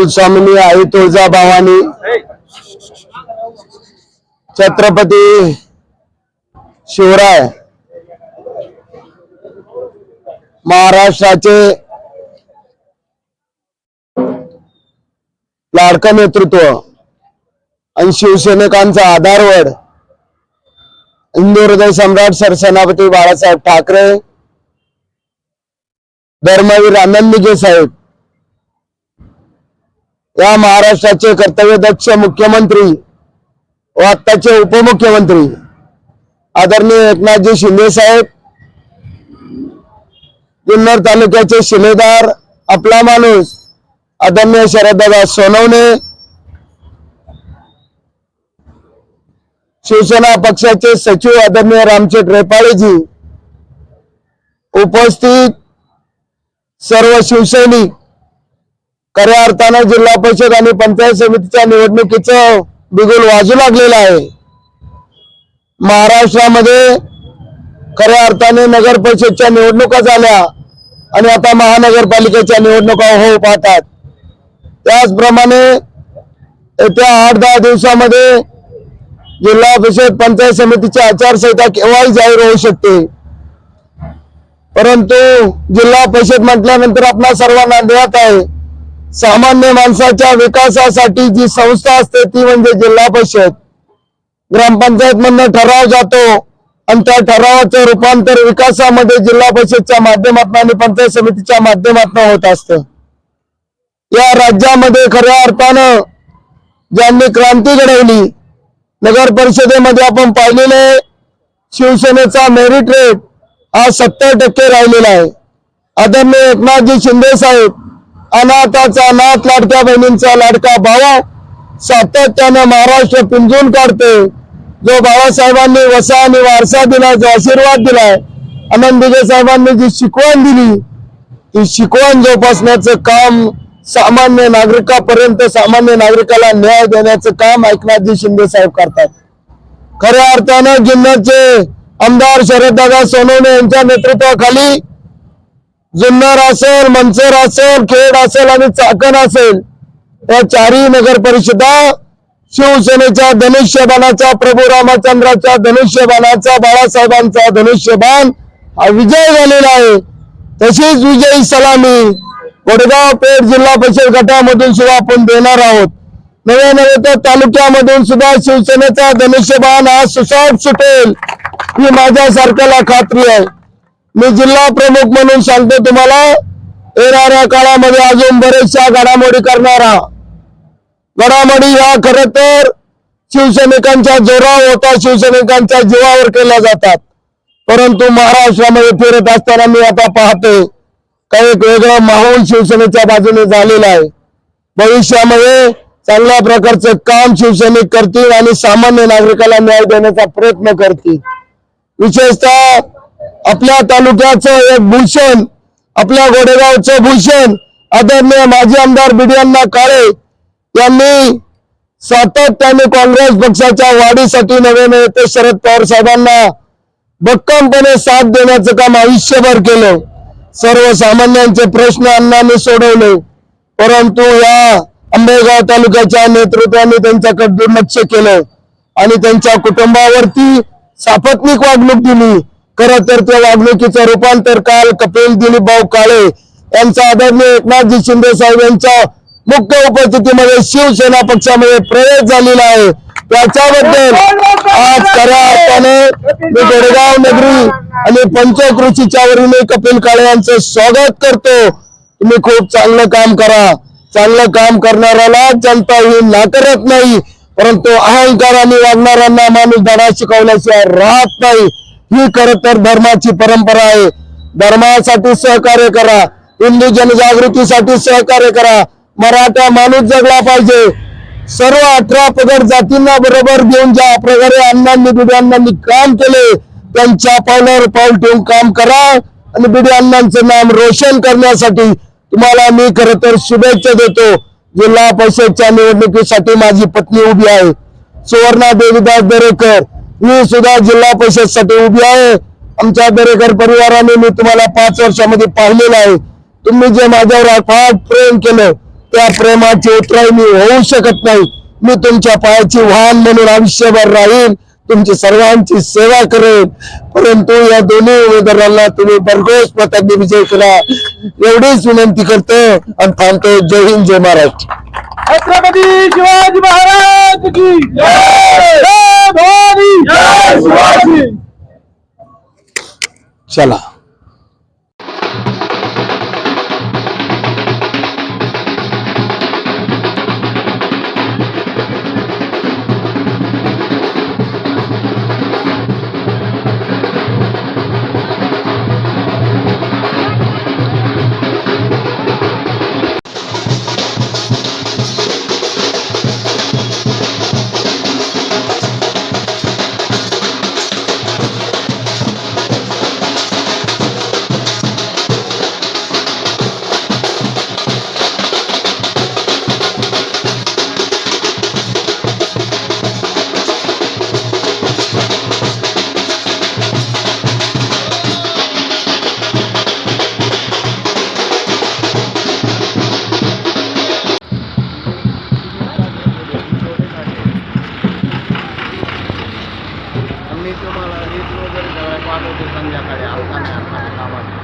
कुलस्वामिनी आई तुळजाभवानी छत्रपती शिवराय महाराष्ट्राचे लाडकं नेतृत्व आणि शिवसैनिकांचा आधारवड हिंदू हृदय सम्राट सरसेनापती बाळासाहेब ठाकरे, धर्मवीर आनंदीगे साहेब या महाराष्ट्राचे कर्तव्यदक्ष मुख्यमंत्री व आत्ताचे उपमुख्यमंत्री आदरणीय एकनाथजी शिंदे साहेब, जुन्नर तालुक्याचे शिलेदार आपला माणूस आदरणीय शरददादा सोनवणे, शिवसेना पक्षाचे सचिव आदरणीय रामचेट रेपाळेजी, उपस्थित सर्व शिवसैनिक, खऱ्या अर्थाने जिल्हा परिषद आणि पंचायत समितीच्या निवडणुकीचं बिगुल वाजू लागलेलं आहे। महाराष्ट्रामध्ये खऱ्या अर्थाने नगर परिषदच्या निवडणुका झाल्या आणि आता महानगरपालिकेच्या निवडणुका होऊ पाहतात। त्याचप्रमाणे येत्या 8-10 दिवसामध्ये जिल्हा परिषद पंचायत समितीची आचारसंहिता केव्हाही जाहीर होऊ शकते, परंतु जिल्हा परिषद म्हटल्यानंतर आपल्या सर्वांना ज्ञात आहे, सामान्य माणसाच्या विकासासाठी जी संस्था असते ती म्हणजे जिल्हा परिषद। ग्रामपंचायत मधून ठराव जातो आणि त्या ठरावाचं रूपांतर विकासामध्ये जिल्हा परिषदच्या माध्यमातून आणि पंचायत समितीच्या माध्यमातून होत असतं। या राज्यामध्ये खऱ्या अर्थानं ज्यांनी क्रांती घडवली, नगर परिषदेमध्ये आपण पाहिलेले शिवसेनेचा मेरिट रेट हा 70% राहिलेला आहे। आदरणीय एकनाथजी शिंदे साहेब अनाथाचा अनाथ, लाडक्या बहिणींचा लाडका भाऊ सातत्याने महाराष्ट्र पिंजून काढते। जो बाबासाहेबांनी वसा आणि वारसा दिला, जो आशीर्वाद दिलाय, आनंदीगे साहेबांनी जी शिकवण दिली, ती शिकवण जोपासण्याचं काम सामान्य नागरिकापर्यंत, सामान्य नागरिकाला न्याय देण्याचं काम एकनाथजी शिंदे साहेब करतात। खऱ्या अर्थानं जुन्नरचे आमदार शरददादा सोनवणे यांच्या नेतृत्वाखाली जुन्नर असेल, मंचर असेल, खेड असेल आणि चाकण असेल, या 4ही नगर परिषदा शिवसेनेच्या धनुष्यबाणाचा, प्रभू रामचंद्राच्या धनुष्यबाणाचा, बाळासाहेबांचा धनुष्यबाण हा विजय झालेला आहे। तशीच विजयी सलामी वडगाव पेठ जिल्हा परिषद गटामधून सुद्धा आपण देणार आहोत। नव्या त्या तालुक्यामधून सुद्धा शिवसेनेचा धनुष्यबाण हा सुसाट सुटेल ही माझ्या सारख्याला खात्री आहे। मी जिल्हा प्रमुख म्हणून सांगतो तुम्हाला, येणाऱ्या काळामध्ये अजून बरेचशा घडामोडी करणारा, घडामोडी ह्या खरं तर शिवसैनिकांच्या जोरावर होता, शिवसैनिकांच्या जीवावर केल्या जातात, परंतु महाराष्ट्रामध्ये फिरत असताना मी आता पाहतोय काही एक वेगळा माहोल शिवसेनेच्या बाजूने झालेला आहे। भविष्यामध्ये चांगल्या प्रकारचं काम शिवसैनिक करतील आणि सामान्य नागरिकाला न्याय देण्याचा प्रयत्न करतील। विशेषतः आपल्या तालुक्याचं एक भूषण, आपल्या गोडेगावचं भूषण आदरणीय माजी आमदार बिडियांना काळे यांनी सातत्याने काँग्रेस पक्षाच्या वाढीसाठी नवे नेते शरद पवार साहेबांना भक्कमपणे साथ देण्याचं काम आयुष्यभर केलं। सर्वसामान्यांचे प्रश्न अण्णांनी सोडवले, परंतु या आंबेगाव तालुक्याच्या नेतृत्वाने त्यांच्याकडे दुर्लक्ष केलं आणि त्यांच्या कुटुंबावरती सापत्निक वागणूक दिली। खरं तर त्या वागणुकीचं रूपांतर काल कपिल दिलीपभाऊ काळे यांचा आदरणीय एकनाथजी शिंदे साहेब यांच्या मुख्य उपस्थितीमध्ये शिवसेना पक्षामध्ये प्रवेश झालेला आहे। त्याच्याबद्दल आज खऱ्या अर्थाने मी गोडेगाव नगरी आणि पंचकृषीच्या वतीने कपिल काळे यांचं स्वागत करतो। तुम्ही खूप चांगलं काम करा, चांगलं काम करणाऱ्याला जनता ही नाकारत नाही, परंतु अहंकाराने वागणाऱ्यांना माणूस धडा शिकवल्याशिवाय राहत नाही। ही खरं तर धर्माची परंपरा आहे। धर्मासाठी सहकार्य करा, हिंदू जनजागृतीसाठी सहकार्य करा, मराठा माणूस जगला पाहिजे। सर्व 18 पगड जातींना बरोबर घेऊन ज्या प्रकारे अण्णांनी बिडी अण्णांनी काम केले, त्यांच्या पावलावर पाऊल ठेवून काम करा आणि बिडी अण्णांचं नाम रोशन करण्यासाठी तुम्हाला मी खरं तर शुभेच्छा देतो। जिल्हा परिषदच्या निवडणुकीसाठी माझी पत्नी उभी आहे, सुवर्णा देवीदास दरेकर, मी सुद्धा जिल्हा परिषदसाठी उभी आहे। आमच्या दरेकर परिवाराने मी तुम्हाला 5 वर्षामध्ये पाहिलेलं आहे। तुम्ही जे माझ्यावर अफाट प्रेम केलं, त्या प्रेमाची उतराई होऊ शकत नाही. मी तुमच्या पायाची वाहन म्हणून आयुष्यभर राहील, तुमची सर्वांची सेवा करेन, परंतु या दोन्ही उमेदवारांना तुम्ही भरघोस मतांनी विजय करा एवढीच विनंती करतो आणि थांबतो. जय हिंद, जय महाराष्ट्र. छत्रपती शिवाजी महाराज की जय. जय भवानी, जय शिवाजी. चला. मी तुम्हाला रीत वगैरे सगळं पाठवतो संध्याकाळी. आता नाही, आता कामात.